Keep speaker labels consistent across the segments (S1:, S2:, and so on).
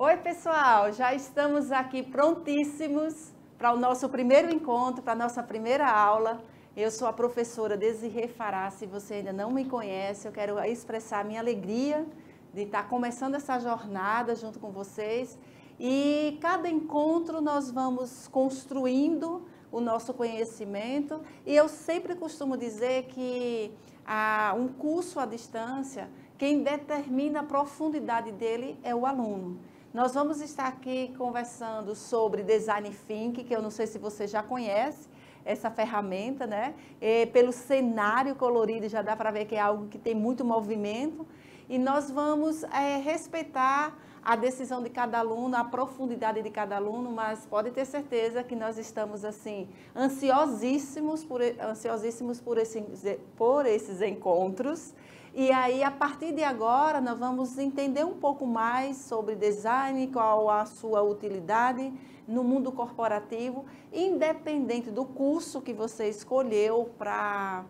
S1: Oi, pessoal! Já estamos aqui prontíssimos para o nosso primeiro encontro, para a nossa primeira aula. Eu sou a professora Desirê Fará. Se você ainda não me conhece, eu quero expressar a minha alegria de estar começando essa jornada junto com vocês. E cada encontro nós vamos construindo o nosso conhecimento. E eu sempre costumo dizer que um curso à distância, quem determina a profundidade dele é o aluno. Nós vamos estar aqui conversando sobre Design Thinking, que eu não sei se você já conhece essa ferramenta, né? Pelo cenário colorido já dá para ver que é algo que tem muito movimento. E nós vamos respeitar a decisão de cada aluno, a profundidade de cada aluno, mas pode ter certeza que nós estamos assim ansiosíssimos por esses encontros. E aí, a partir de agora, nós vamos entender um pouco mais sobre design, qual a sua utilidade no mundo corporativo, independente do curso que você escolheu para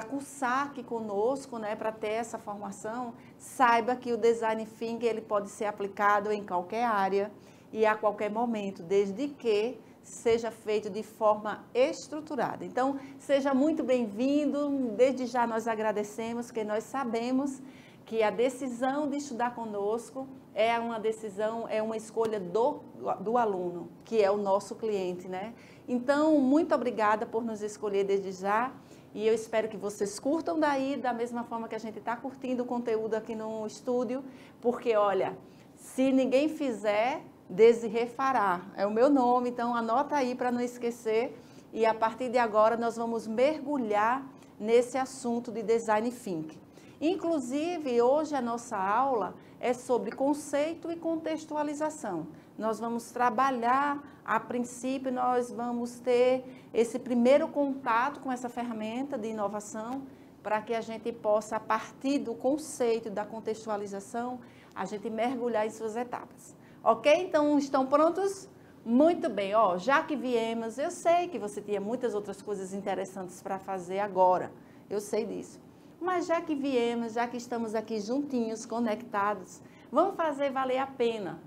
S1: cursar aqui conosco, né, para ter essa formação. Saiba que o Design Thinking ele pode ser aplicado em qualquer área e a qualquer momento, desde que seja feito de forma estruturada. Então, seja muito bem-vindo. Desde já nós agradecemos, porque nós sabemos que a decisão de estudar conosco é uma decisão, é uma escolha do aluno, que é o nosso cliente, né? Então, muito obrigada por nos escolher desde já. E eu espero que vocês curtam daí, da mesma forma que a gente está curtindo o conteúdo aqui no estúdio, porque, olha, se ninguém fizer, Desirê Fará, é o meu nome, então anota aí para não esquecer. E a partir de agora nós vamos mergulhar nesse assunto de Design Thinking. Inclusive, hoje a nossa aula é sobre conceito e contextualização. Nós vamos trabalhar, a princípio, nós vamos ter esse primeiro contato com essa ferramenta de inovação, para que a gente possa, a partir do conceito da contextualização, a gente mergulhar em suas etapas. Ok? Então, estão prontos? Muito bem. Ó, já que viemos, eu sei que você tinha muitas outras coisas interessantes para fazer agora. Eu sei disso. Mas já que viemos, já que estamos aqui juntinhos, conectados, vamos fazer valer a pena.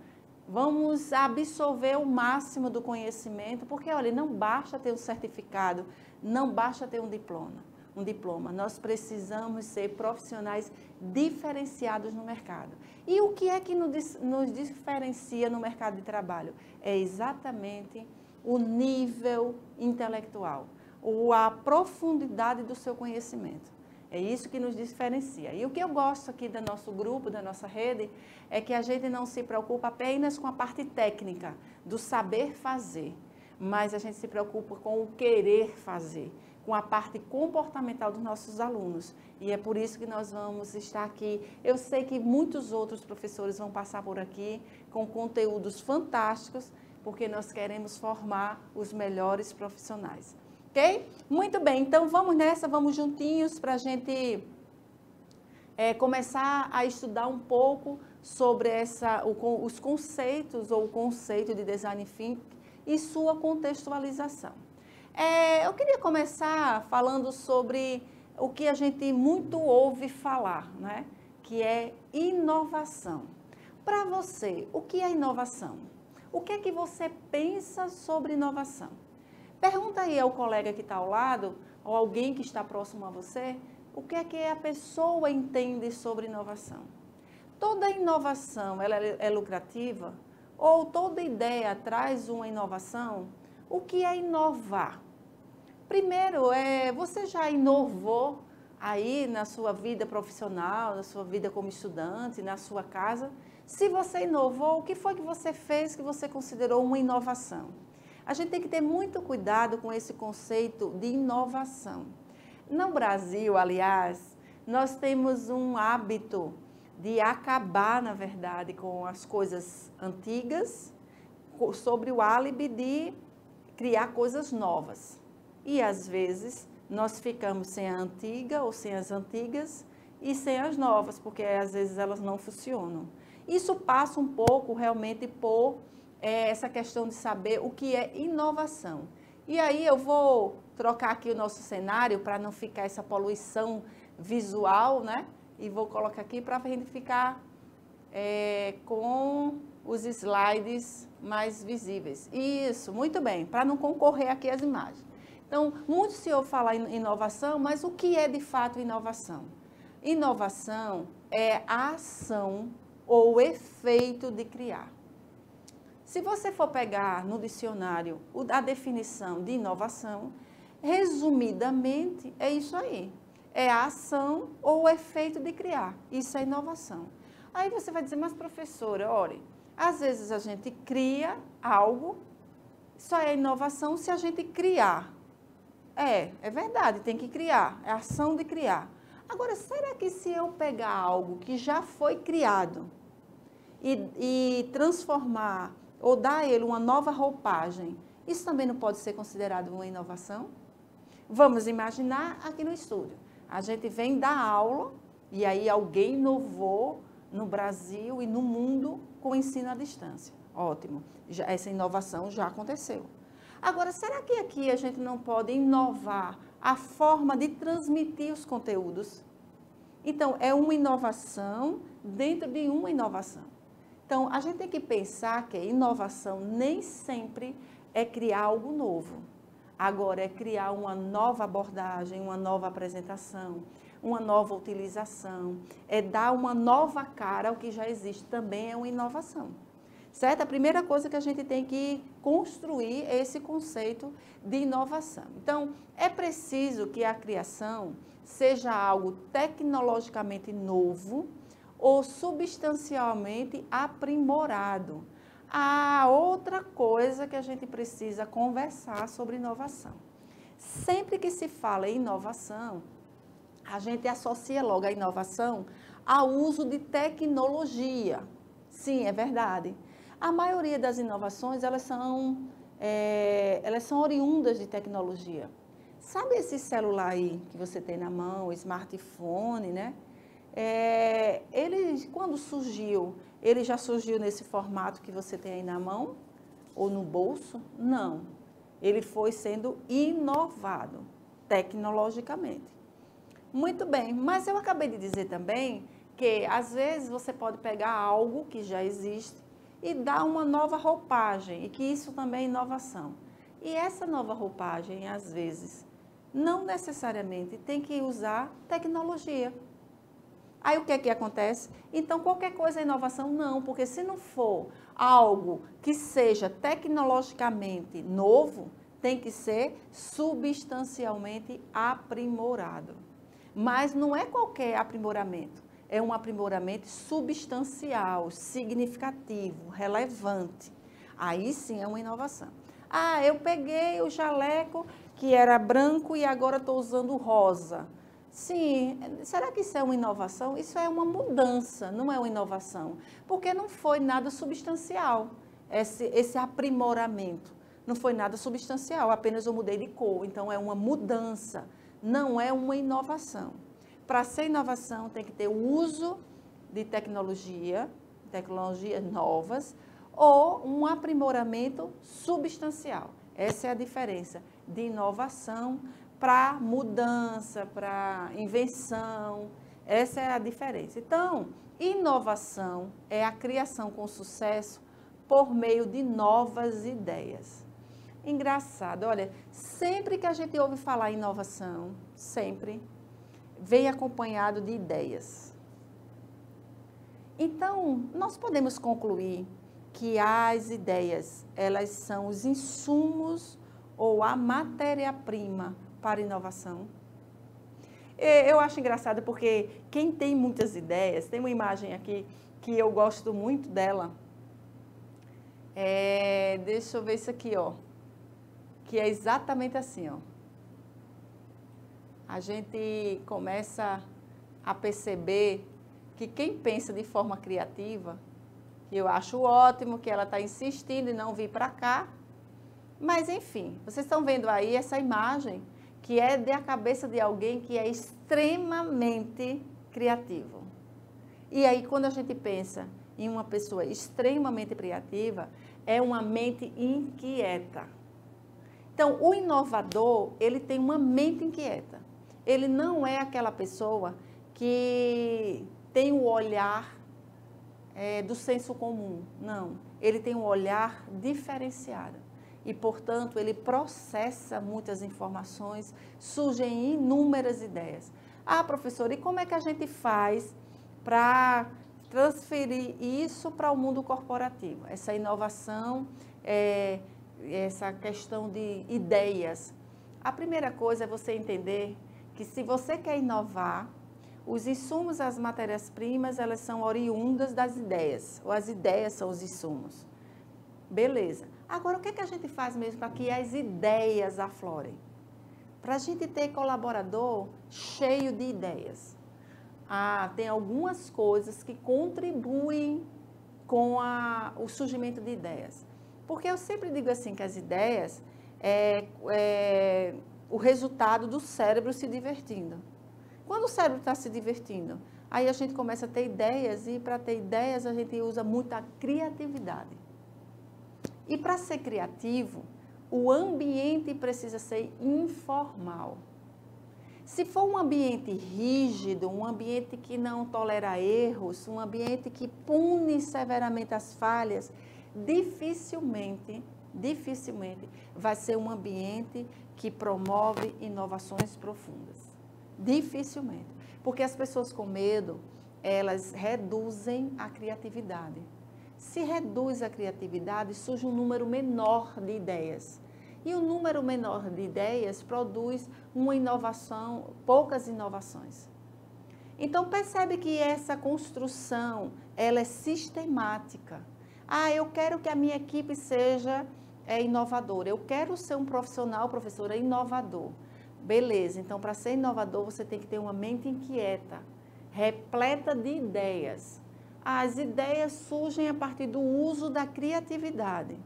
S1: Vamos absorver o máximo do conhecimento, porque, olha, não basta ter um certificado, não basta ter um diploma. Nós precisamos ser profissionais diferenciados no mercado. E o que é que nos diferencia no mercado de trabalho? É exatamente o nível intelectual, ou a profundidade do seu conhecimento. É isso que nos diferencia. E o que eu gosto aqui do nosso grupo, da nossa rede, é que a gente não se preocupa apenas com a parte técnica, do saber fazer, mas a gente se preocupa com o querer fazer, com a parte comportamental dos nossos alunos. E é por isso que nós vamos estar aqui. Eu sei que muitos outros professores vão passar por aqui com conteúdos fantásticos, porque nós queremos formar os melhores profissionais. Ok? Muito bem, então vamos nessa, vamos juntinhos para a gente começar a estudar um pouco sobre os conceitos ou o conceito de Design Thinking e sua contextualização. Eu queria começar falando sobre o que a gente muito ouve falar, né? Que é inovação. Para você, o que é inovação? O que é que você pensa sobre inovação? Pergunta aí ao colega que está ao lado, ou alguém que está próximo a você, o que é que a pessoa entende sobre inovação. Toda inovação ela é lucrativa? Ou toda ideia traz uma inovação? O que é inovar? Primeiro, você já inovou aí na sua vida profissional, na sua vida como estudante, na sua casa? Se você inovou, o que foi que você fez que você considerou uma inovação? A gente tem que ter muito cuidado com esse conceito de inovação. No Brasil, aliás, nós temos um hábito de acabar, na verdade, com as coisas antigas, sobre o álibi de criar coisas novas. E, às vezes, nós ficamos sem a antiga ou sem as antigas e sem as novas, porque, às vezes, elas não funcionam. Isso passa um pouco, realmente, por essa questão de saber o que é inovação. E aí eu vou trocar aqui o nosso cenário para não ficar essa poluição visual, né? E vou colocar aqui para a gente ficar com os slides mais visíveis. Isso, muito bem, para não concorrer aqui às imagens. Então, muito se ouve falar em inovação, mas o que é de fato inovação? Inovação é a ação ou o efeito de criar. Se você for pegar no dicionário a definição de inovação, resumidamente é isso aí. É a ação ou o efeito de criar. Isso é inovação. Aí você vai dizer, mas professora, olha, às vezes a gente cria algo, só é inovação se a gente criar. É verdade, tem que criar, é a ação de criar. Agora, será que se eu pegar algo que já foi criado e transformar ou dar a ele uma nova roupagem, isso também não pode ser considerado uma inovação? Vamos imaginar aqui no estúdio. A gente vem dar aula e aí alguém inovou no Brasil e no mundo com o ensino à distância. Ótimo, essa inovação já aconteceu. Agora, será que aqui a gente não pode inovar a forma de transmitir os conteúdos? Então, é uma inovação dentro de uma inovação. Então, a gente tem que pensar que inovação nem sempre é criar algo novo. Agora, é criar uma nova abordagem, uma nova apresentação, uma nova utilização, é dar uma nova cara ao que já existe, também é uma inovação. Certo? A primeira coisa que a gente tem que construir é esse conceito de inovação. Então, é preciso que a criação seja algo tecnologicamente novo ou substancialmente aprimorado. Há outra coisa que a gente precisa conversar sobre inovação. Sempre que se fala em inovação, a gente associa logo a inovação ao uso de tecnologia. Sim, é verdade. A maioria das inovações, elas são oriundas de tecnologia. Sabe esse celular aí que você tem na mão, o smartphone, né? Ele, quando surgiu, ele já surgiu nesse formato que você tem aí na mão? Ou no bolso? Não. Ele foi sendo inovado tecnologicamente. Muito bem, mas eu acabei de dizer também que, às vezes, você pode pegar algo que já existe e dar uma nova roupagem, e que isso também é inovação. E essa nova roupagem, às vezes, não necessariamente tem que usar tecnologia. Aí o que é que acontece? Então, qualquer coisa é inovação? Não, porque se não for algo que seja tecnologicamente novo, tem que ser substancialmente aprimorado. Mas não é qualquer aprimoramento. É um aprimoramento substancial, significativo, relevante. Aí sim é uma inovação. Ah, eu peguei o jaleco que era branco e agora estou usando rosa. Sim, será que isso é uma inovação? Isso é uma mudança, não é uma inovação. Porque não foi nada substancial, esse aprimoramento. Não foi nada substancial, apenas eu mudei de cor. Então é uma mudança, não é uma inovação. Para ser inovação, tem que ter o uso de tecnologias novas, ou um aprimoramento substancial. Essa é a diferença de inovação para mudança, para invenção. Essa é a diferença. Então, inovação é a criação com sucesso por meio de novas ideias. Engraçado, olha, sempre que a gente ouve falar em inovação, sempre vem acompanhado de ideias. Então, nós podemos concluir que as ideias, elas são os insumos ou a matéria-prima para a inovação. Eu acho engraçado porque quem tem muitas ideias, tem uma imagem aqui que eu gosto muito dela. Deixa eu ver isso aqui, ó. Que é exatamente assim, ó. A gente começa a perceber que quem pensa de forma criativa, que eu acho ótimo que ela está insistindo em não vir para cá, mas enfim, vocês estão vendo aí essa imagem que é da cabeça de alguém que é extremamente criativo. E aí, quando a gente pensa em uma pessoa extremamente criativa, é uma mente inquieta. Então, o inovador, ele tem uma mente inquieta. Ele não é aquela pessoa que tem o olhar do senso comum, não. Ele tem um olhar diferenciado e, portanto, ele processa muitas informações, surgem inúmeras ideias. Ah, professora, e como é que a gente faz para transferir isso para o mundo corporativo? Essa inovação, essa questão de ideias. A primeira coisa é você entender que se você quer inovar, os insumos, as matérias-primas, elas são oriundas das ideias, ou as ideias são os insumos. Beleza. Agora, o que é que a gente faz mesmo para que as ideias aflorem? Para a gente ter colaborador cheio de ideias. Tem algumas coisas que contribuem com o surgimento de ideias. Porque eu sempre digo assim, que as ideias é o resultado do cérebro se divertindo. Quando o cérebro está se divertindo, aí a gente começa a ter ideias, e para ter ideias a gente usa muita criatividade. E para ser criativo, o ambiente precisa ser informal. Se for um ambiente rígido, um ambiente que não tolera erros, um ambiente que pune severamente as falhas, dificilmente vai ser um ambiente que promove inovações profundas. Dificilmente. Porque as pessoas com medo, elas reduzem a criatividade. Se reduz a criatividade, surge um número menor de ideias. E o número menor de ideias produz uma inovação, poucas inovações. Então, percebe que essa construção, ela é sistemática. Eu quero que a minha equipe seja inovadora. Eu quero ser um profissional, professora, inovador. Beleza, então, para ser inovador, você tem que ter uma mente inquieta, repleta de ideias. As ideias surgem a partir do uso da criatividade.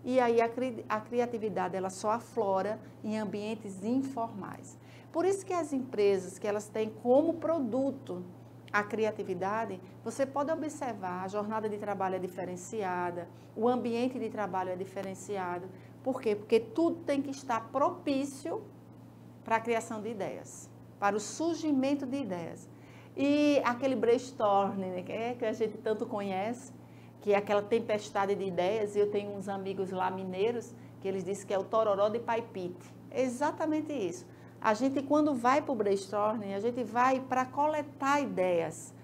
S1: E aí a criatividade ela só aflora em ambientes informais. Por isso que as empresas que elas têm como produto a criatividade, você pode observar, a jornada de trabalho é diferenciada, o ambiente de trabalho é diferenciado. Por quê? Porque tudo tem que estar propício para a criação de ideias, para o surgimento de ideias. E aquele brainstorming, né, que a gente tanto conhece, que é aquela tempestade de ideias, e eu tenho uns amigos lá mineiros, que eles dizem que é o tororó de Paipite. É exatamente isso. A gente, quando vai para o brainstorming, a gente vai para coletar ideias.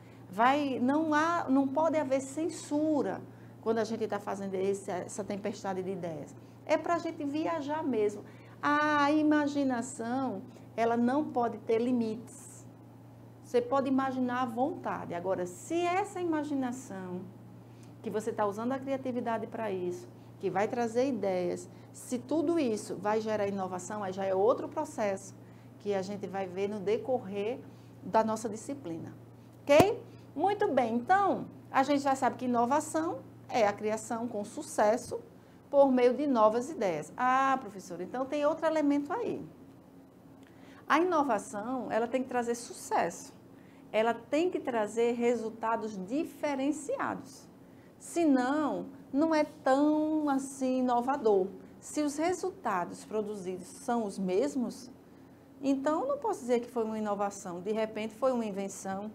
S1: Não pode haver censura quando a gente está fazendo essa tempestade de ideias. É para a gente viajar mesmo. A imaginação, ela não pode ter limites. Você pode imaginar à vontade. Agora, se essa imaginação, que você está usando a criatividade para isso, que vai trazer ideias, se tudo isso vai gerar inovação, aí já é outro processo que a gente vai ver no decorrer da nossa disciplina. Ok? Muito bem. Então, a gente já sabe que inovação é a criação com sucesso por meio de novas ideias. Professora, então tem outro elemento aí. A inovação, ela tem que trazer sucesso. Ela tem que trazer resultados diferenciados. Senão, não é tão assim inovador. Se os resultados produzidos são os mesmos, então não posso dizer que foi uma inovação. De repente foi uma invenção,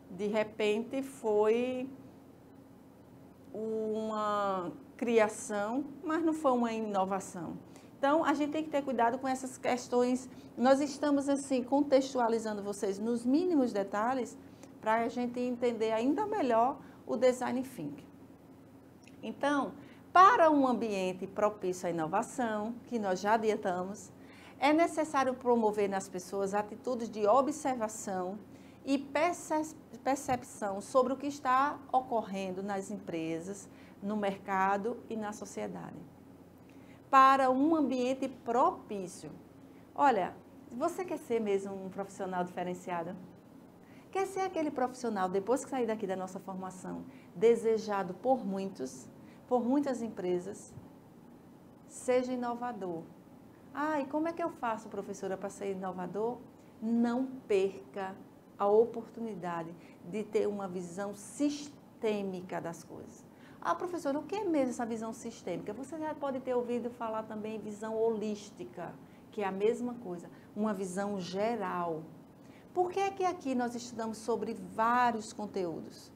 S1: de repente foi uma criação, mas não foi uma inovação. Então, a gente tem que ter cuidado com essas questões. Nós estamos, assim, contextualizando vocês nos mínimos detalhes para a gente entender ainda melhor o design thinking. Então, para um ambiente propício à inovação, que nós já adiantamos, é necessário promover nas pessoas atitudes de observação e percepção sobre o que está ocorrendo nas empresas, no mercado e na sociedade. Para um ambiente propício. Olha, você quer ser mesmo um profissional diferenciado? Quer ser aquele profissional, depois que sair daqui da nossa formação, desejado por muitas empresas? Seja inovador. E como é que eu faço, professora, para ser inovador? Não perca a oportunidade de ter uma visão sistêmica das coisas. Professora, o que é mesmo essa visão sistêmica? Você já pode ter ouvido falar também visão holística, que é a mesma coisa, uma visão geral. Por que é que aqui nós estudamos sobre vários conteúdos?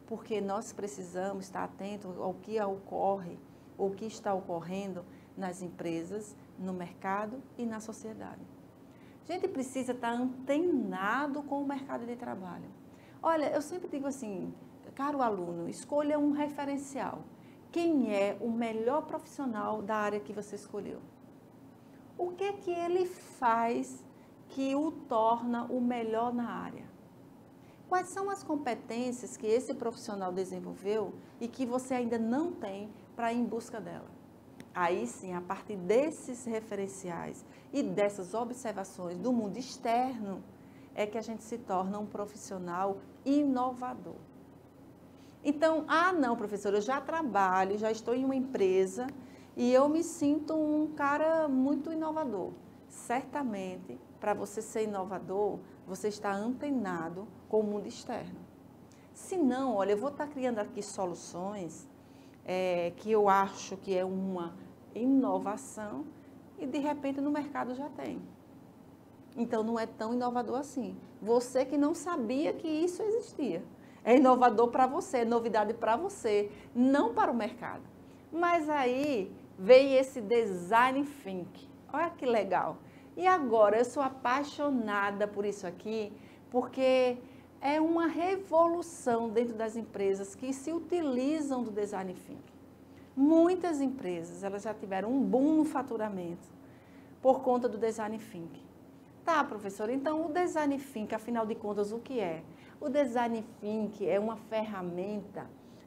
S1: porque nós precisamos estar atentos ao que ocorre, ou o que está ocorrendo nas empresas, no mercado e na sociedade. A gente precisa estar antenado com o mercado de trabalho. Olha, eu sempre digo assim, caro aluno, escolha um referencial. Quem é o melhor profissional da área que você escolheu? O que é que ele faz que o torna o melhor na área? Quais são as competências que esse profissional desenvolveu e que você ainda não tem para ir em busca dela? Aí sim, a partir desses referenciais e dessas observações do mundo externo, é que a gente se torna um profissional inovador. Então, não, professora, eu já trabalho, já estou em uma empresa e eu me sinto um cara muito inovador. Certamente, para você ser inovador, você está antenado com o mundo externo. Se não, olha, eu vou estar criando aqui soluções que eu acho que é uma inovação e de repente no mercado já tem. Então não é tão inovador assim. Você que não sabia que isso existia. É inovador para você, é novidade para você, não para o mercado. Mas aí veio esse design thinking. Olha que legal. E agora eu sou apaixonada por isso aqui, porque é uma revolução dentro das empresas que se utilizam do design thinking. Muitas empresas, elas já tiveram um boom no faturamento por conta do design thinking. Tá, professora, então o design thinking, afinal de contas, o que é? O design thinking é uma ferramenta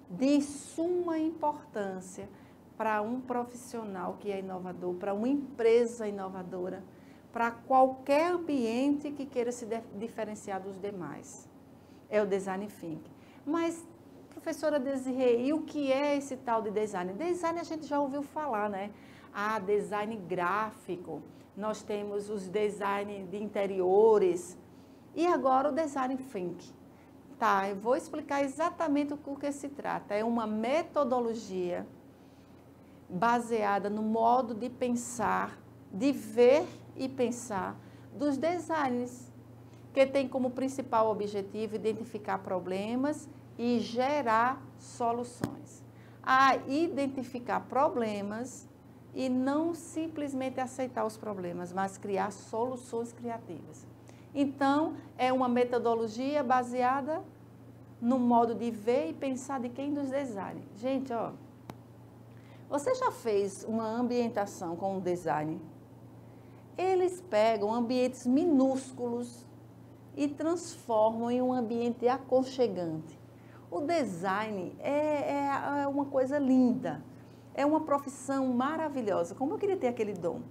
S1: de suma importância para um profissional que é inovador, para uma empresa inovadora, para qualquer ambiente que queira se diferenciar dos demais. É o design thinking. Mas, professora Desirê, e o que é esse tal de design? Design a gente já ouviu falar, né? Design gráfico, nós temos os design de interiores e agora o design thinking. Tá, eu vou explicar exatamente o que se trata. É uma metodologia baseada no modo de pensar, de ver e pensar dos designers, que tem como principal objetivo identificar problemas e gerar soluções. Identificar problemas e não simplesmente aceitar os problemas, mas criar soluções criativas. Então, é uma metodologia baseada no modo de ver e pensar de quem dos design. Gente, ó, você já fez uma ambientação com um design? Eles pegam ambientes minúsculos e transformam em um ambiente aconchegante. O design é uma coisa linda, é uma profissão maravilhosa. Como eu queria ter aquele dom.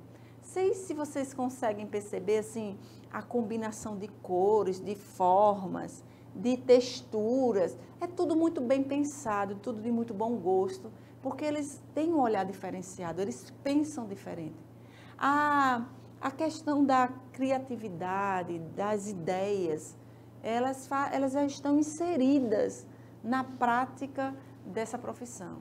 S1: Sei se vocês conseguem perceber assim, a combinação de cores, de formas, de texturas. É tudo muito bem pensado, tudo de muito bom gosto, porque eles têm um olhar diferenciado, eles pensam diferente. A questão da criatividade, das ideias, elas já estão inseridas na prática dessa profissão.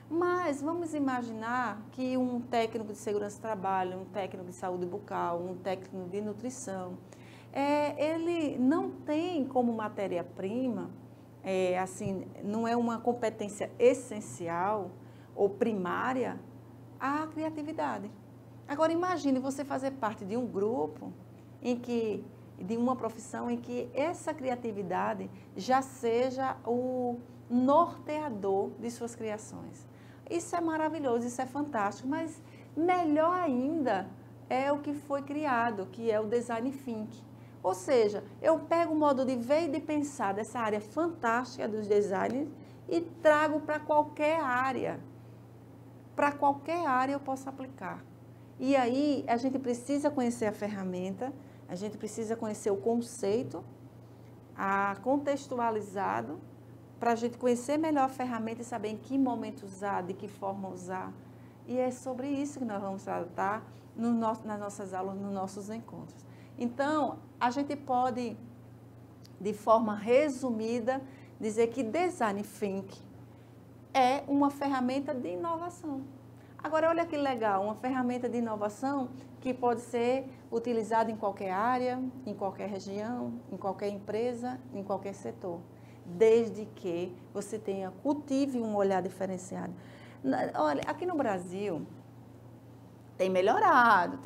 S1: Mas vamos imaginar que um técnico de segurança do trabalho, um técnico de saúde bucal, um técnico de nutrição, ele não tem como matéria-prima, assim, não é uma competência essencial ou primária a criatividade. Agora imagine você fazer parte de um grupo de uma profissão em que essa criatividade já seja o norteador de suas criações. Isso é maravilhoso, isso é fantástico, mas melhor ainda é o que foi criado, que é o design thinking. Ou seja, eu pego o modo de ver e de pensar dessa área fantástica dos designers e trago para qualquer área. Para qualquer área eu posso aplicar. E aí a gente precisa conhecer a ferramenta, a gente precisa conhecer o conceito, contextualizado, para a gente conhecer melhor a ferramenta e saber em que momento usar, de que forma usar. E é sobre isso que nós vamos tratar nas nossas aulas, nos nossos encontros. Então, a gente pode, de forma resumida, dizer que Design Thinking é uma ferramenta de inovação. Agora, olha que legal, uma ferramenta de inovação que pode ser utilizada em qualquer área, em qualquer região, em qualquer empresa, em qualquer setor. desde que você cultive um olhar diferenciado. Olha, aqui no Brasil tem melhorado,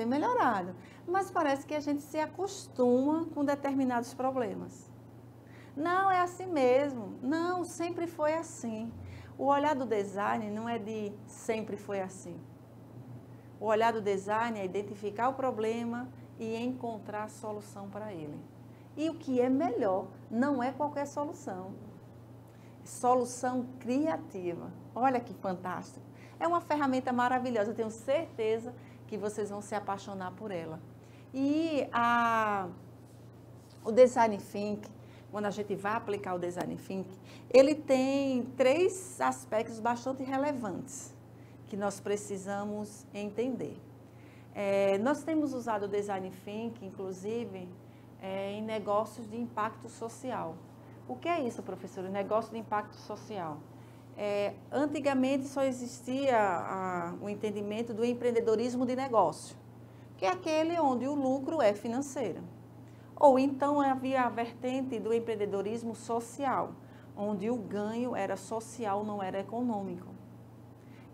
S1: mas parece que a gente se acostuma com determinados problemas. Não, é assim mesmo. Não, sempre foi assim. O olhar do design não é de sempre foi assim. O olhar do design é identificar o problema e encontrar a solução para ele. E o que é melhor, não é qualquer solução. Solução criativa. Olha que fantástico. É uma ferramenta maravilhosa, eu tenho certeza que vocês vão se apaixonar por ela. E o Design Thinking, quando a gente vai aplicar o Design Thinking, ele tem 3 aspectos bastante relevantes que nós precisamos entender. Nós temos usado o Design Thinking, inclusive, em negócios de impacto social. O que é isso, professora? Negócio de impacto social. Antigamente só existia o entendimento do empreendedorismo de negócio, que é aquele onde o lucro é financeiro. Ou então havia a vertente do empreendedorismo social, onde o ganho era social, não era econômico.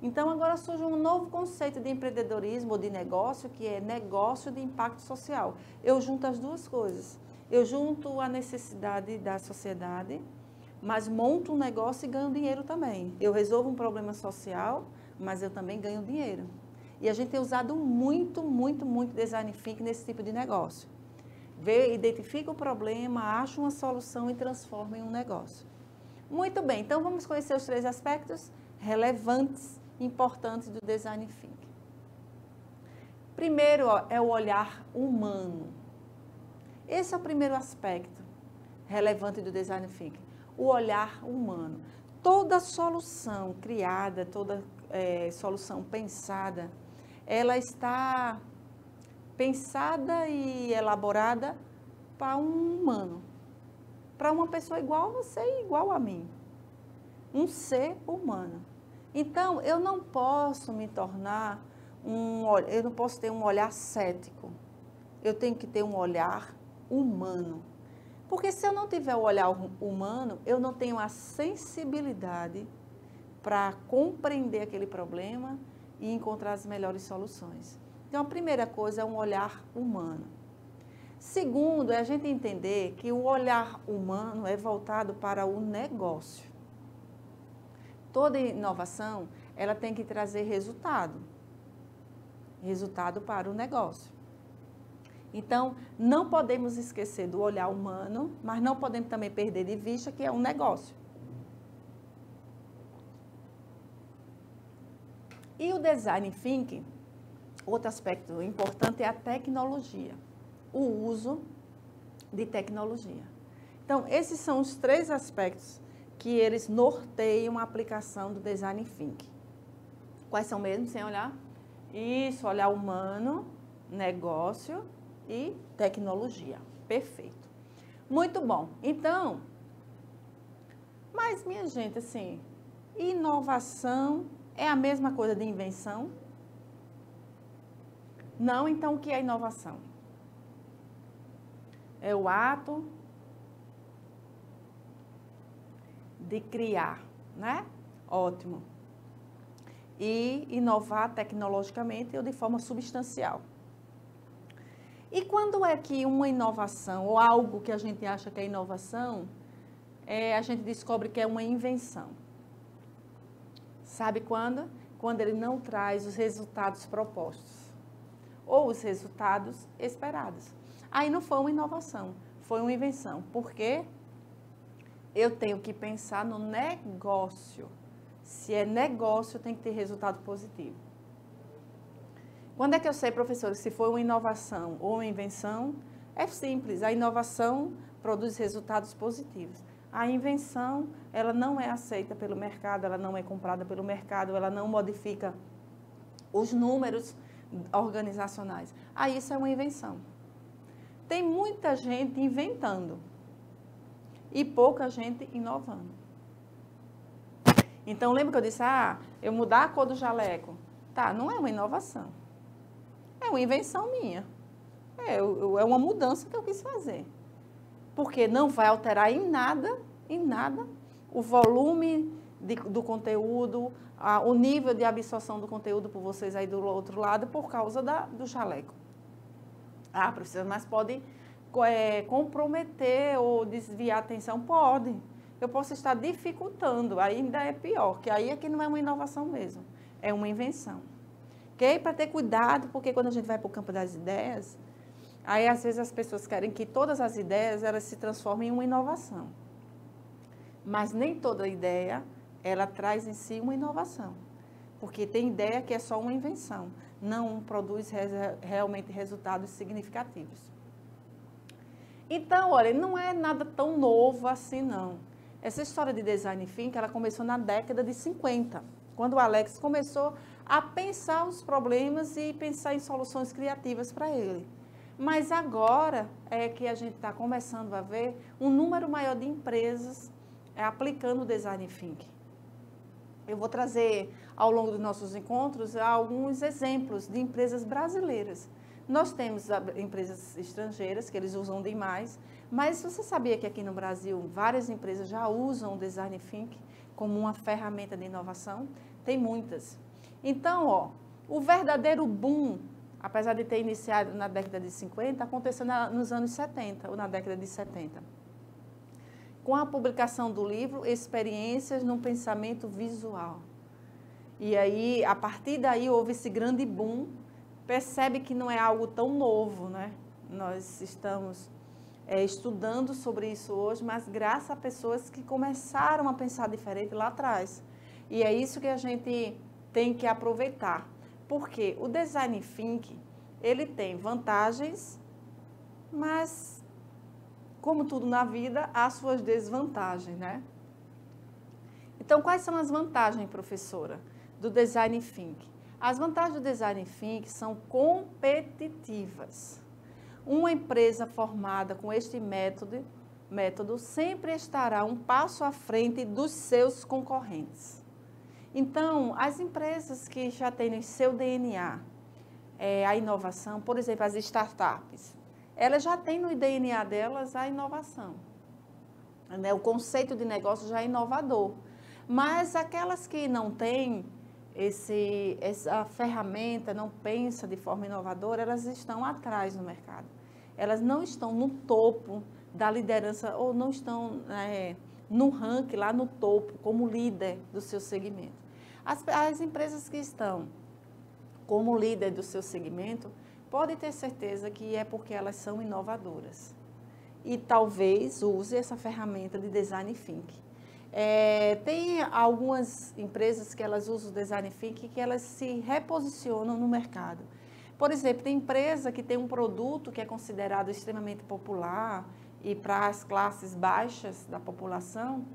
S1: Então agora surge um novo conceito de empreendedorismo ou de negócio, que é negócio de impacto social. Eu junto as duas coisas. Eu junto a necessidade da sociedade, mas monto um negócio e ganho dinheiro também. Eu resolvo um problema social, mas eu também ganho dinheiro. E a gente tem usado muito Design Thinking nesse tipo de negócio. Identifica o problema, acha uma solução e transforma em um negócio. Muito bem, então vamos conhecer os 3 aspectos relevantes, importantes do Design Thinking. Primeiro é o olhar humano. Esse é o primeiro aspecto relevante do Design Thinking, o olhar humano. Toda solução criada, toda solução pensada, ela está pensada e elaborada para um humano, para uma pessoa igual a você e igual a mim, um ser humano. Então, eu não posso me tornar eu não posso ter um olhar cético, eu tenho que ter um olhar humano. Porque se eu não tiver o olhar humano, eu não tenho a sensibilidade para compreender aquele problema e encontrar as melhores soluções. Então, a primeira coisa é um olhar humano. Segundo, é a gente entender que o olhar humano é voltado para o negócio. Toda inovação, ela tem que trazer resultado para o negócio. Então, não podemos esquecer do olhar humano, mas não podemos também perder de vista que é um negócio. E o Design Thinking, outro aspecto importante é a tecnologia, o uso de tecnologia. Então, esses são os 3 aspectos que eles norteiam a aplicação do Design Thinking. Quais são mesmo, sem olhar? Isso, olhar humano, negócio e tecnologia. Perfeito. Muito bom. Então, mas minha gente, assim, inovação é a mesma coisa de invenção? Não, então o que é inovação? É o ato de criar, né? Ótimo. E inovar tecnologicamente ou de forma substancial. E quando é que uma inovação ou algo que a gente acha que é inovação, a gente descobre que é uma invenção? Sabe quando? Quando ele não traz os resultados propostos ou os resultados esperados. Aí não foi uma inovação, foi uma invenção. Por quê? Eu tenho que pensar no negócio. Se é negócio, tem que ter resultado positivo. Quando é que eu sei, professor, se foi uma inovação ou uma invenção? É simples, a inovação produz resultados positivos. A invenção, ela não é aceita pelo mercado, ela não é comprada pelo mercado, ela não modifica os números organizacionais. Aí isso é uma invenção. Tem muita gente inventando e pouca gente inovando. Então, lembra que eu disse, eu mudar a cor do jaleco? Tá, não é uma inovação. É uma invenção minha. É uma mudança que eu quis fazer. Porque não vai alterar em nada Em nada. O volume do conteúdo, o nível de absorção do conteúdo por vocês aí do outro lado, por causa do jaleco. Ah, professora, mas pode comprometer ou desviar a atenção? Pode. Eu posso estar dificultando, ainda é pior, que aí é que não é uma inovação mesmo, é uma invenção. Ok? Para ter cuidado, porque quando a gente vai para o campo das ideias, aí às vezes as pessoas querem que todas as ideias elas se transformem em uma inovação. Mas nem toda ideia, ela traz em si uma inovação. Porque tem ideia que é só uma invenção, não produz realmente resultados significativos. Então, olha, não é nada tão novo assim, não. Essa história de design thinking, ela começou na década de 50, quando o Alex começou a pensar os problemas e pensar em soluções criativas para ele. Mas agora é que a gente está começando a ver um número maior de empresas aplicando o design thinking. Eu vou trazer, ao longo dos nossos encontros, alguns exemplos de empresas brasileiras. Nós temos empresas estrangeiras, que eles usam demais, mas você sabia que aqui no Brasil várias empresas já usam o design thinking como uma ferramenta de inovação? Tem muitas. Então, ó, o verdadeiro boom, apesar de ter iniciado na década de 50, aconteceu nos anos 70, ou na década de 70. Com a publicação do livro Experiências no Pensamento Visual. E aí, a partir daí, houve esse grande boom. Percebe que não é algo tão novo, né? Nós estamos estudando sobre isso hoje, mas graças a pessoas que começaram a pensar diferente lá atrás. E é isso que a gente tem que aproveitar. Porque o design thinking, ele tem vantagens, mas, como tudo na vida, há suas desvantagens, né? Então, quais são as vantagens, professora, do design thinking? As vantagens do design thinking são competitivas. Uma empresa formada com este método sempre estará um passo à frente dos seus concorrentes. Então, as empresas que já têm em seu DNA a inovação, por exemplo, as startups, elas já têm no DNA delas a inovação. Né? O conceito de negócio já é inovador. Mas aquelas que não têm essa ferramenta, não pensa de forma inovadora, elas estão atrás no mercado. Elas não estão no topo da liderança ou não estão no ranking, lá no topo, como líder do seu segmento. As empresas que estão como líder do seu segmento, podem ter certeza que é porque elas são inovadoras. E talvez use essa ferramenta de design thinking. Tem algumas empresas que elas usam o design thinking que elas se reposicionam no mercado. Por exemplo, tem empresa que tem um produto que é considerado extremamente popular e para as classes baixas da população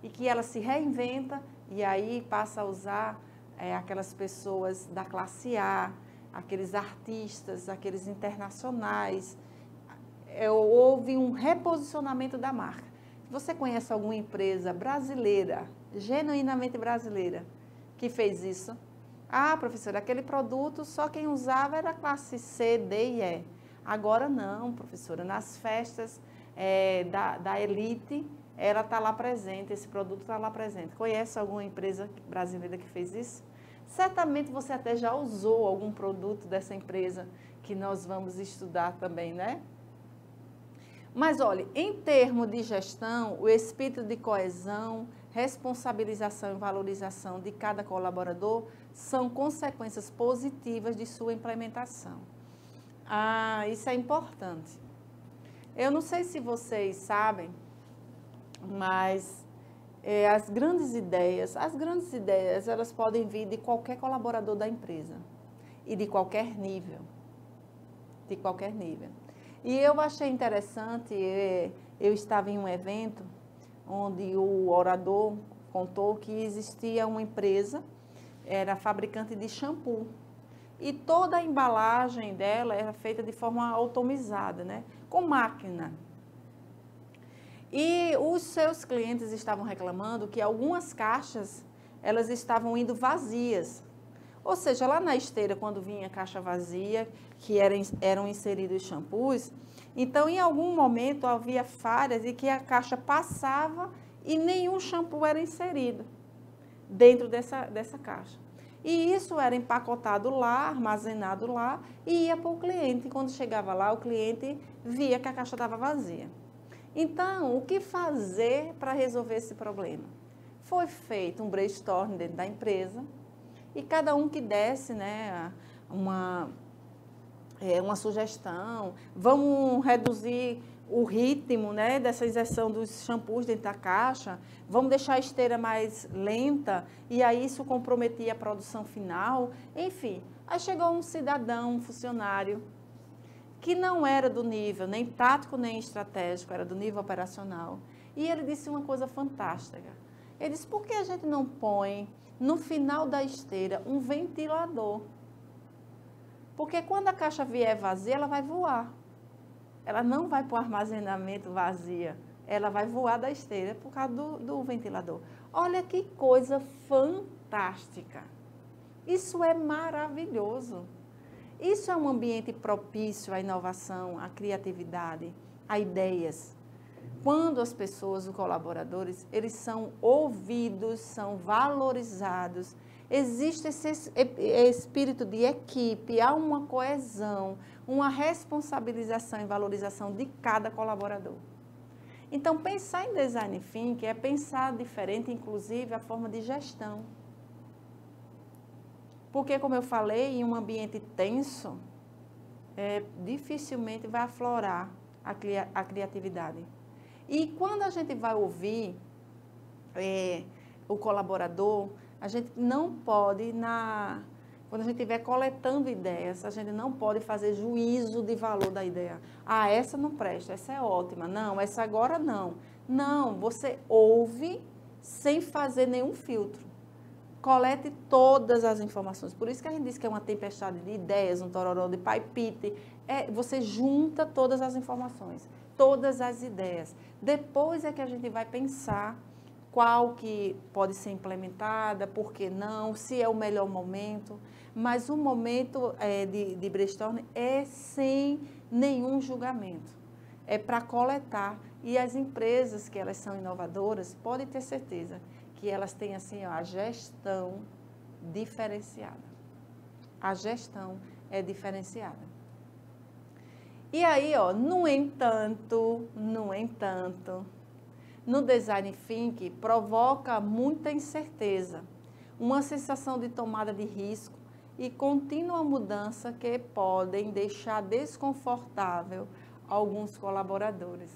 S1: e que ela se reinventa e aí passa a usar aquelas pessoas da classe A, aqueles artistas, aqueles internacionais. Houve um reposicionamento da marca. Você conhece alguma empresa brasileira, genuinamente brasileira, que fez isso? Ah, professora, aquele produto só quem usava era a classe C, D e E. Agora não, professora, nas festas da elite, ela está lá presente, esse produto está lá presente. Conhece alguma empresa brasileira que fez isso? Certamente você até já usou algum produto dessa empresa que nós vamos estudar também, né? Mas, olha, em termos de gestão, o espírito de coesão, responsabilização e valorização de cada colaborador são consequências positivas de sua implementação. Ah, isso é importante. Eu não sei se vocês sabem, mas as grandes ideias, elas podem vir de qualquer colaborador da empresa e de qualquer nível. De qualquer nível. E eu achei interessante, eu estava em um evento onde o orador contou que existia uma empresa, era fabricante de shampoo, e toda a embalagem dela era feita de forma automatizada, né? Com máquina. E os seus clientes estavam reclamando que algumas caixas, elas estavam indo vazias. Ou seja, lá na esteira, quando vinha a caixa vazia, que eram inseridos shampoos, então, em algum momento, havia falhas e que a caixa passava e nenhum shampoo era inserido dentro dessa caixa. E isso era empacotado lá, armazenado lá e ia para o cliente. E quando chegava lá, o cliente via que a caixa estava vazia. Então, o que fazer para resolver esse problema? Foi feito um brainstorm dentro da empresa e cada um que desse, né, uma sugestão, vamos reduzir o ritmo, né, dessa inserção dos shampoos dentro da caixa, vamos deixar a esteira mais lenta e aí isso comprometia a produção final. Enfim, aí chegou um cidadão, um funcionário, que não era do nível nem tático nem estratégico, era do nível operacional. E ele disse uma coisa fantástica. Ele disse, por que a gente não põe no final da esteira um ventilador? Porque quando a caixa vier vazia, ela vai voar. Ela não vai para o armazenamento vazia, ela vai voar da esteira por causa do ventilador. Olha que coisa fantástica. Isso é maravilhoso. Isso é um ambiente propício à inovação, à criatividade, a ideias. Quando as pessoas, os colaboradores, eles são ouvidos, são valorizados, existe esse espírito de equipe, há uma coesão, uma responsabilização e valorização de cada colaborador. Então, pensar em design thinking é pensar diferente, inclusive, a forma de gestão. Porque, como eu falei, em um ambiente tenso, dificilmente vai aflorar a criatividade. E quando a gente vai ouvir o colaborador, a gente não pode, quando a gente estiver coletando ideias, a gente não pode fazer juízo de valor da ideia. Ah, essa não presta, essa é ótima. Não, essa agora não. Não, você ouve sem fazer nenhum filtro. Colete todas as informações. Por isso que a gente diz que é uma tempestade de ideias, um tororó de palpite. Você junta todas as informações, todas as ideias. Depois é que a gente vai pensar qual que pode ser implementada, por que não, se é o melhor momento. Mas o momento de brainstorming é sem nenhum julgamento. É para coletar. E as empresas que elas são inovadoras, podem ter certeza que elas têm assim, a gestão diferenciada. A gestão é diferenciada. E aí, no entanto, no design thinking provoca muita incerteza, uma sensação de tomada de risco e contínua mudança que podem deixar desconfortável alguns colaboradores.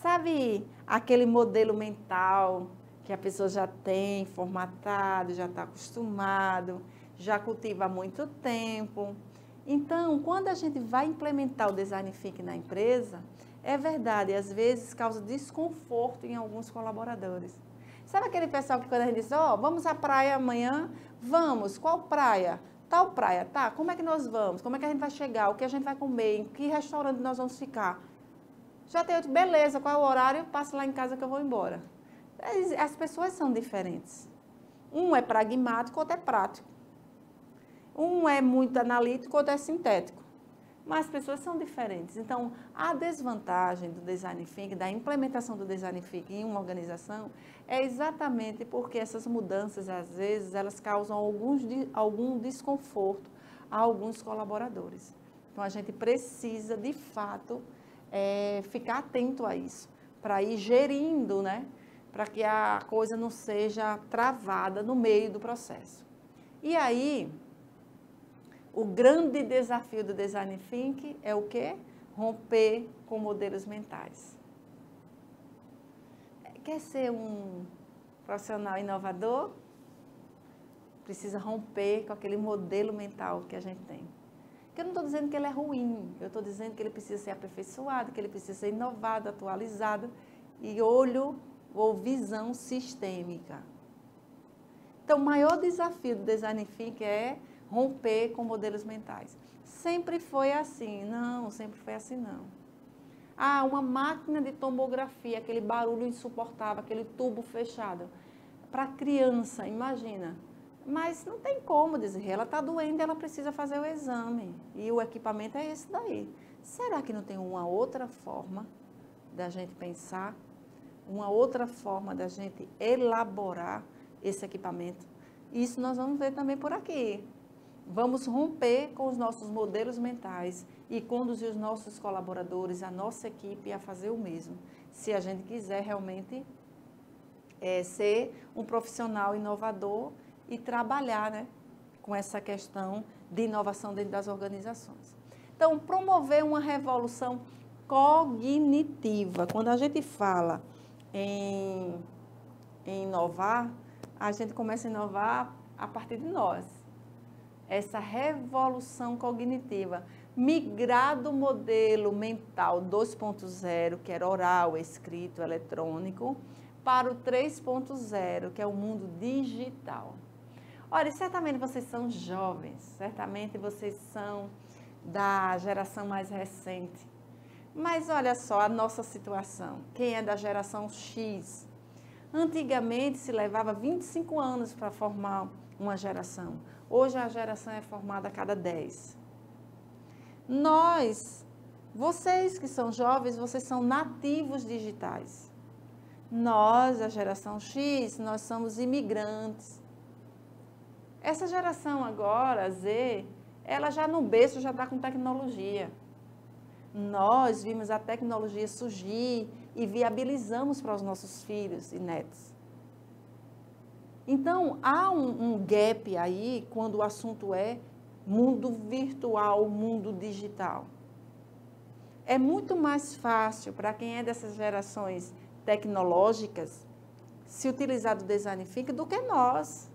S1: Sabe aquele modelo mental que a pessoa já tem formatado, já está acostumado, já cultiva há muito tempo? Então, quando a gente vai implementar o design thinking na empresa, é verdade, às vezes causa desconforto em alguns colaboradores. Sabe aquele pessoal que quando a gente diz, vamos à praia amanhã? Vamos, qual praia? Tal praia, tá? Como é que nós vamos? Como é que a gente vai chegar? O que a gente vai comer? Em que restaurante nós vamos ficar? Já tem outro, beleza, qual é o horário? Passa lá em casa que eu vou embora. As pessoas são diferentes. Um é pragmático, outro é prático. Um é muito analítico, outro é sintético. Mas as pessoas são diferentes. Então, a desvantagem do design thinking, da implementação do design thinking em uma organização, é exatamente porque essas mudanças, às vezes, elas causam algum desconforto a alguns colaboradores. Então, a gente precisa, de fato, ficar atento a isso, para ir gerindo, né? Para que a coisa não seja travada no meio do processo. E aí, o grande desafio do design thinking é o quê? Romper com modelos mentais. Quer ser um profissional inovador? Precisa romper com aquele modelo mental que a gente tem. Eu não estou dizendo que ele é ruim, eu estou dizendo que ele precisa ser aperfeiçoado, que ele precisa ser inovado, atualizado e olho ou visão sistêmica. Então, o maior desafio do design thinking é romper com modelos mentais. Sempre foi assim? Não, sempre foi assim não. Ah, uma máquina de tomografia, aquele barulho insuportável, aquele tubo fechado. Para criança, imagina. Mas não tem como dizer, ela está doente, ela precisa fazer o exame. E o equipamento é esse daí. Será que não tem uma outra forma da gente pensar? uma outra forma da gente elaborar esse equipamento. Isso nós vamos ver também por aqui. Vamos romper com os nossos modelos mentais e conduzir os nossos colaboradores, a nossa equipe a fazer o mesmo, se a gente quiser realmente ser um profissional inovador e trabalhar, né, com essa questão de inovação dentro das organizações. Então, promover uma revolução cognitiva. Quando a gente fala em inovar, a gente começa a inovar a partir de nós. Essa revolução cognitiva, migrar do modelo mental 2.0, que era oral, escrito, eletrônico, para o 3.0, que é o mundo digital. Olha, certamente vocês são jovens, certamente vocês são da geração mais recente. Mas olha só a nossa situação. Quem é da geração X? Antigamente se levava 25 anos para formar uma geração. Hoje a geração é formada a cada 10. Vocês que são jovens, vocês são nativos digitais. Nós, a geração X, nós somos imigrantes. Essa geração agora, Z, ela já no berço já está com tecnologia. Nós vimos a tecnologia surgir e viabilizamos para os nossos filhos e netos. Então, há um gap aí quando o assunto é mundo virtual, mundo digital. É muito mais fácil para quem é dessas gerações tecnológicas se utilizar do design thinking do que nós.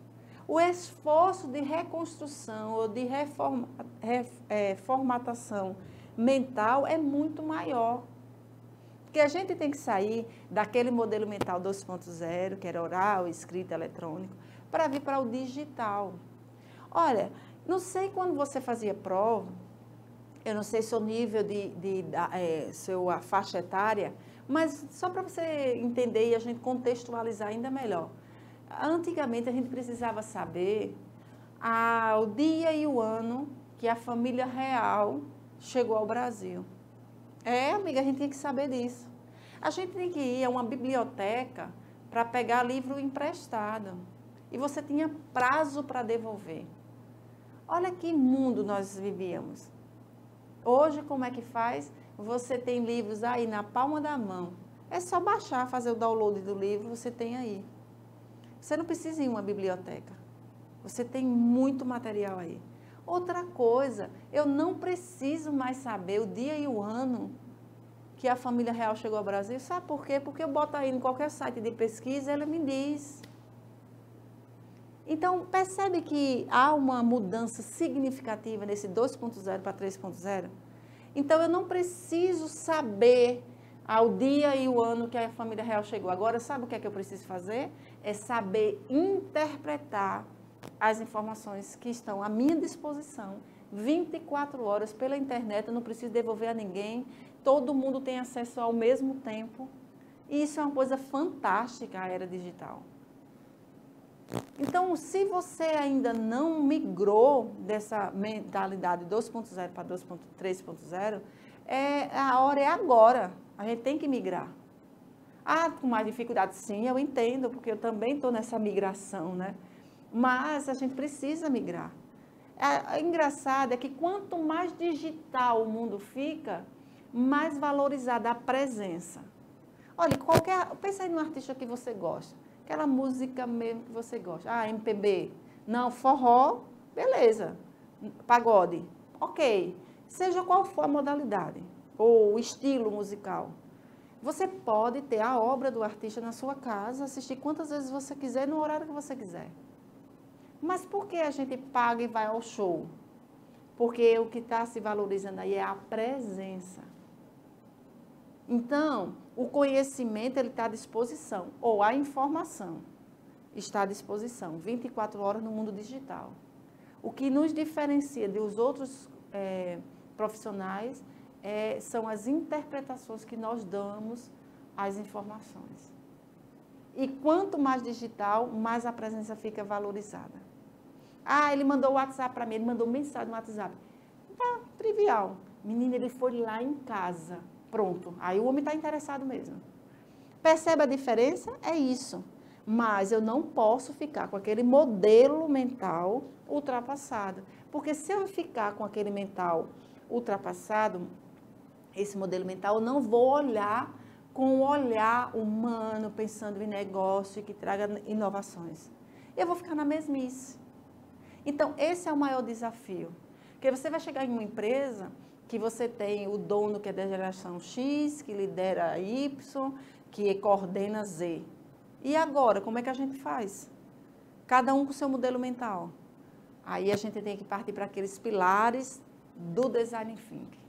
S1: O esforço de reconstrução ou de formatação mental é muito maior. Porque a gente tem que sair daquele modelo mental 2.0, que era oral, escrito, eletrônico, para vir para o digital. Olha, não sei quando você fazia prova, eu não sei seu nível sua faixa etária, mas só para você entender e a gente contextualizar ainda melhor. Antigamente a gente precisava saber o dia e o ano que a família real chegou ao Brasil. Amiga, a gente tinha que saber disso. A gente tem que ir a uma biblioteca para pegar livro emprestado. E você tinha prazo para devolver. Olha que mundo nós vivíamos. Hoje, como é que faz? Você tem livros aí na palma da mão. É só baixar, fazer o download do livro, você tem aí. Você não precisa ir em uma biblioteca. Você tem muito material aí. Outra coisa, eu não preciso mais saber o dia e o ano que a família real chegou ao Brasil. Sabe por quê? Porque eu boto aí em qualquer site de pesquisa, ela me diz. Então, percebe que há uma mudança significativa nesse 2.0 para 3.0? Então, eu não preciso saber ao dia e o ano que a família real chegou. Agora, sabe o que é que eu preciso fazer? É saber interpretar as informações que estão à minha disposição 24 horas pela internet, eu não preciso devolver a ninguém, todo mundo tem acesso ao mesmo tempo. E isso é uma coisa fantástica, a era digital. Então, se você ainda não migrou dessa mentalidade 2.0 para 3.0, a hora é agora, a gente tem que migrar. Com mais dificuldade, sim, eu entendo, porque eu também estou nessa migração, né? Mas a gente precisa migrar. Engraçado é que quanto mais digital o mundo fica, mais valorizada a presença. Olha, pensa aí num artista que você gosta, aquela música mesmo que você gosta. MPB, não, forró, beleza, pagode, ok. Seja qual for a modalidade ou o estilo musical. Você pode ter a obra do artista na sua casa, assistir quantas vezes você quiser, no horário que você quiser. Mas por que a gente paga e vai ao show? Porque o que está se valorizando aí é a presença. Então, o conhecimento ele está à disposição, ou a informação está à disposição, 24 horas no mundo digital. O que nos diferencia dos outros profissionais são as interpretações que nós damos às informações. E quanto mais digital, mais a presença fica valorizada. Ele mandou o WhatsApp para mim, ele mandou mensagem no WhatsApp. Tá, trivial. Menina, ele foi lá em casa. Pronto. Aí o homem está interessado mesmo. Percebe a diferença? É isso. Mas eu não posso ficar com aquele modelo mental ultrapassado. Porque se eu ficar com aquele mental ultrapassado, esse modelo mental, eu não vou olhar com o olhar humano, pensando em negócio que traga inovações. Eu vou ficar na mesmice. Então, esse é o maior desafio. Porque você vai chegar em uma empresa que você tem o dono que é da geração X, que lidera Y, que coordena Z. E agora, como é que a gente faz? Cada um com o seu modelo mental. Aí a gente tem que partir para aqueles pilares do design thinking.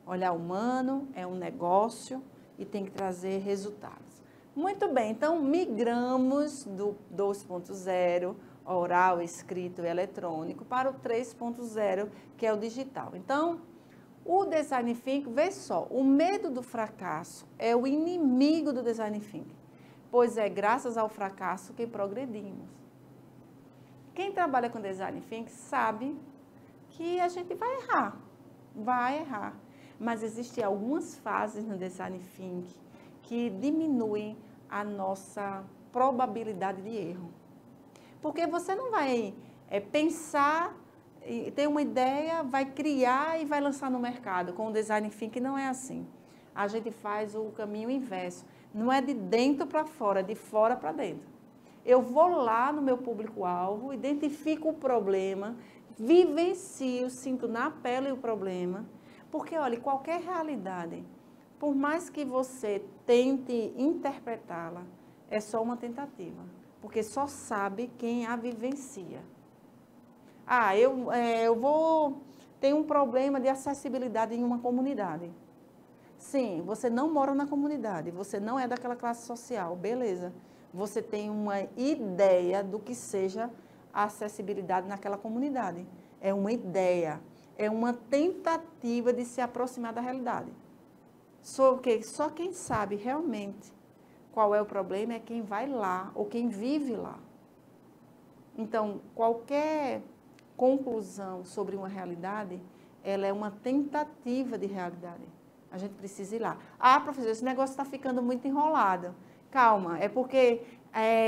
S1: Olhar humano, é um negócio e tem que trazer resultados. Muito bem, então migramos do 2.0, oral, escrito e eletrônico, para o 3.0, que é o digital. Então, o design thinking, vê só, o medo do fracasso é o inimigo do design thinking, pois é graças ao fracasso que progredimos. Quem trabalha com design thinking sabe que a gente vai errar. Mas existem algumas fases no design thinking que diminuem a nossa probabilidade de erro. Porque você não vai pensar, ter uma ideia, vai criar e vai lançar no mercado. Com o design thinking não é assim. A gente faz o caminho inverso. Não é de dentro para fora, é de fora para dentro. Eu vou lá no meu público-alvo, identifico o problema, vivencio, sinto na pele o problema. Porque, olha, qualquer realidade, por mais que você tente interpretá-la, é só uma tentativa. Porque só sabe quem a vivencia. Ah, eu vou ter um problema de acessibilidade em uma comunidade. Sim, você não mora na comunidade, você não é daquela classe social, beleza. Você tem uma ideia do que seja a acessibilidade naquela comunidade. É uma ideia, é uma tentativa de se aproximar da realidade. Só quem sabe realmente qual é o problema é quem vai lá ou quem vive lá. Então, qualquer conclusão sobre uma realidade, ela é uma tentativa de realidade. A gente precisa ir lá. Ah, professor, esse negócio está ficando muito enrolado. Calma, é porque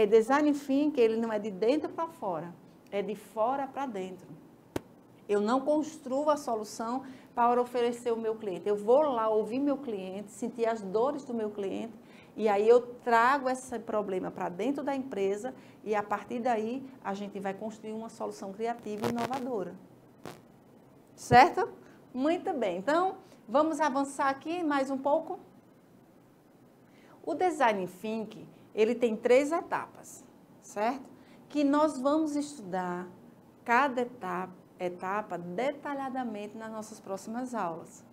S1: design thinking, ele não é de dentro para fora, é de fora para dentro. Eu não construo a solução para oferecer ao meu cliente. Eu vou lá ouvir meu cliente, sentir as dores do meu cliente, e aí eu trago esse problema para dentro da empresa e a partir daí a gente vai construir uma solução criativa e inovadora. Certo? Muito bem. Então, vamos avançar aqui mais um pouco. O Design Thinking, ele tem 3 etapas, certo? Que nós vamos estudar cada etapa detalhadamente nas nossas próximas aulas.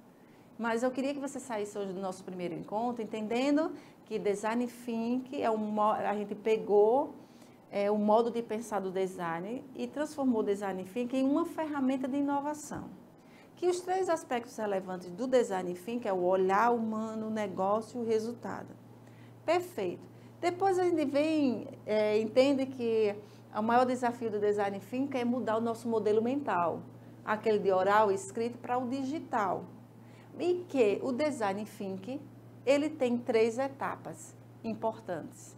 S1: Mas eu queria que você saísse hoje do nosso primeiro encontro entendendo que Design Thinking a gente pegou o modo de pensar do design e transformou o Design Thinking em uma ferramenta de inovação. Que os 3 aspectos relevantes do Design Thinking é o olhar humano, o negócio e o resultado. Perfeito. Depois a gente entende que o maior desafio do Design Thinking é mudar o nosso modelo mental, aquele de oral e escrito para o digital. E que o Design Thinking, ele tem 3 etapas importantes.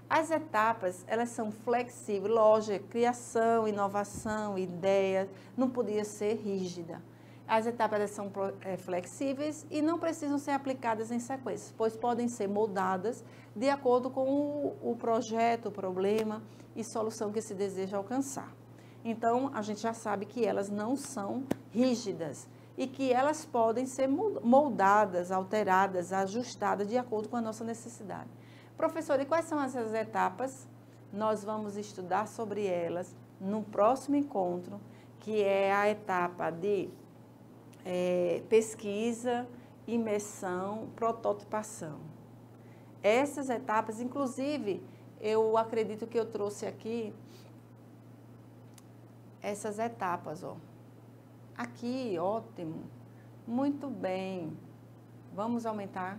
S1: As etapas, elas são flexíveis, lógica, criação, inovação, ideia, não podia ser rígida. As etapas elas são flexíveis e não precisam ser aplicadas em sequência, pois podem ser moldadas de acordo com o projeto, o problema e solução que se deseja alcançar. Então, a gente já sabe que elas não são rígidas e que elas podem ser moldadas, alteradas, ajustadas de acordo com a nossa necessidade. Professor, e quais são essas etapas? Nós vamos estudar sobre elas no próximo encontro, que é a etapa de pesquisa, imersão, prototipação. Essas etapas, inclusive, eu acredito que eu trouxe aqui essas etapas, ó. Aqui, ótimo. Muito bem. Vamos aumentar.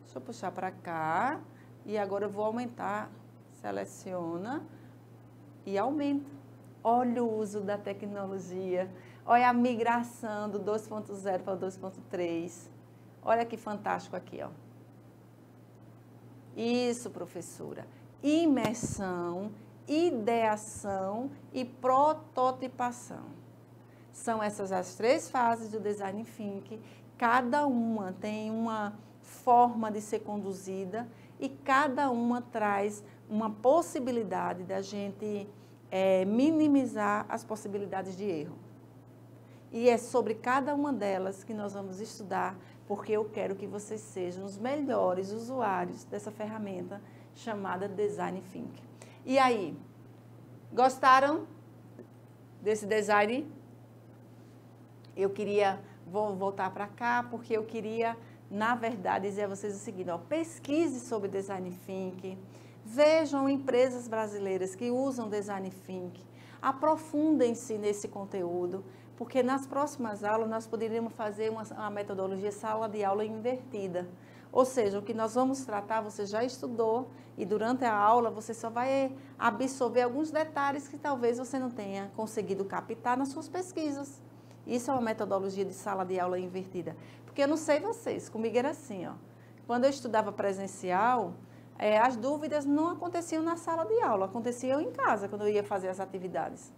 S1: Deixa eu puxar para cá. E agora eu vou aumentar. Seleciona e aumenta. Olha o uso da tecnologia. Olha a migração do 2.0 para o 2.3. Olha que fantástico aqui, ó. Isso, professora. Imersão, ideação e prototipação. São essas as 3 fases do Design Thinking. Cada uma tem uma forma de ser conduzida e cada uma traz uma possibilidade da gente minimizar as possibilidades de erro. E é sobre cada uma delas que nós vamos estudar, porque eu quero que vocês sejam os melhores usuários dessa ferramenta chamada Design Thinking. E aí, gostaram desse design? Vou voltar para cá, porque eu queria, na verdade, dizer a vocês o seguinte, ó, pesquise sobre Design Thinking, vejam empresas brasileiras que usam Design Thinking, aprofundem-se nesse conteúdo, porque nas próximas aulas nós poderíamos fazer uma metodologia sala de aula invertida. Ou seja, o que nós vamos tratar, você já estudou e durante a aula você só vai absorver alguns detalhes que talvez você não tenha conseguido captar nas suas pesquisas. Isso é uma metodologia de sala de aula invertida. Porque eu não sei vocês, comigo era assim, ó. Quando eu estudava presencial, as dúvidas não aconteciam na sala de aula, aconteciam em casa, quando eu ia fazer as atividades.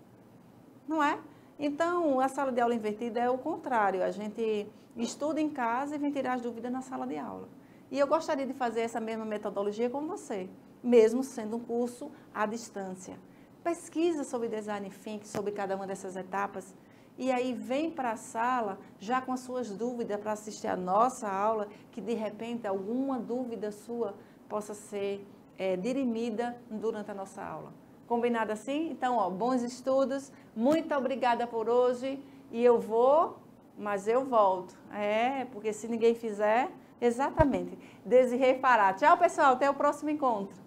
S1: Não é? Então, a sala de aula invertida é o contrário. A gente estuda em casa e vem tirar as dúvidas na sala de aula. E eu gostaria de fazer essa mesma metodologia com você, mesmo sendo um curso à distância. Pesquisa sobre Design Thinking, sobre cada uma dessas etapas, e aí vem para a sala já com as suas dúvidas para assistir a nossa aula, que de repente alguma dúvida sua possa ser dirimida durante a nossa aula. Combinado assim? Então, ó, bons estudos, muito obrigada por hoje, e eu vou, mas eu volto. Porque se ninguém fizer, exatamente, Desirê fará. Tchau, pessoal, até o próximo encontro.